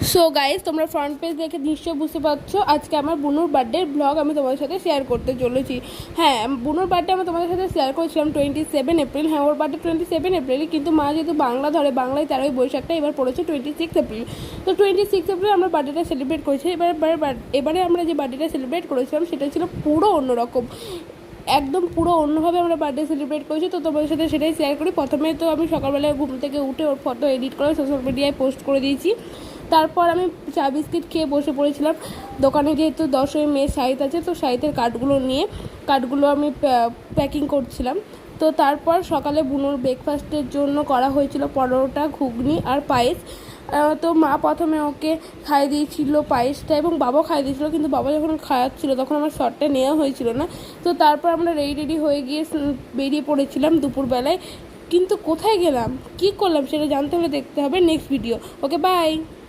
So guys, তোমরা front page দেখে নিশ্চয়ই বুঝতে পারছো আজকে আমার বুনুর বার্থডের ব্লগ আমি তোমাদের সাথে শেয়ার করতে চলেছি। হ্যাঁ, বুনুর বার্থডে আমি তোমাদের সাথে শেয়ার করেছিলাম 27 এপ্রিল। হ্যাঁ, ওর বার্থডে 27 এপ্রিল, কিন্তু মা যেহেতু বাংলা ধরে, বাংলায় 13ই বৈশাখটা এবার পড়েছে 26 এপ্রিল। তো 26 এপ্রিল আমরা বার্থডেটা সেলিব্রেট করেছি। এবারে আমরা যে বার্থডেটা সেলিব্রেট করেছিলাম সেটা ছিল পুরো অন্যরকম, একদম পুরো অন্যভাবে আমরা বার্থডে সেলিব্রেট করেছি। তো তোমাদের সাথে সেটাই শেয়ার করি। প্রথমে তো আমি সকালবেলায় ঘুম থেকে উঠে ওর ফটো এডিট করে সোশ্যাল মিডিয়ায় পোস্ট করে দিয়েছি। তারপর আমি চা বিস্কিট খেয়ে বসে পড়েছিলাম। দোকানে যেহেতু 10ই মে সাইত আছে, তো সাইতের কার্ডগুলো আমি প্যাকিং করছিলাম। তো তারপর সকালে বুনুর ব্রেকফাস্টের জন্য করা হয়েছিল পরোটা, ঘুগনি আর পায়েস। তো মা প্রথমে ওকে খাইয়ে দিয়েছিল পায়েসটা, এবং বাবাও খাইয়ে দিয়েছিলো, কিন্তু বাবা যখন খাওয়াচ্ছিলো তখন আমার শটটা নেওয়া হয়েছিল না। তো তারপর আমরা রেডি হয়ে গিয়ে বেরিয়ে পড়েছিলাম দুপুরবেলায়। কিন্তু কোথায় গেলাম, কী করলাম সেটা জানতে হলে দেখতে হবে নেক্সট ভিডিও। Okay, by.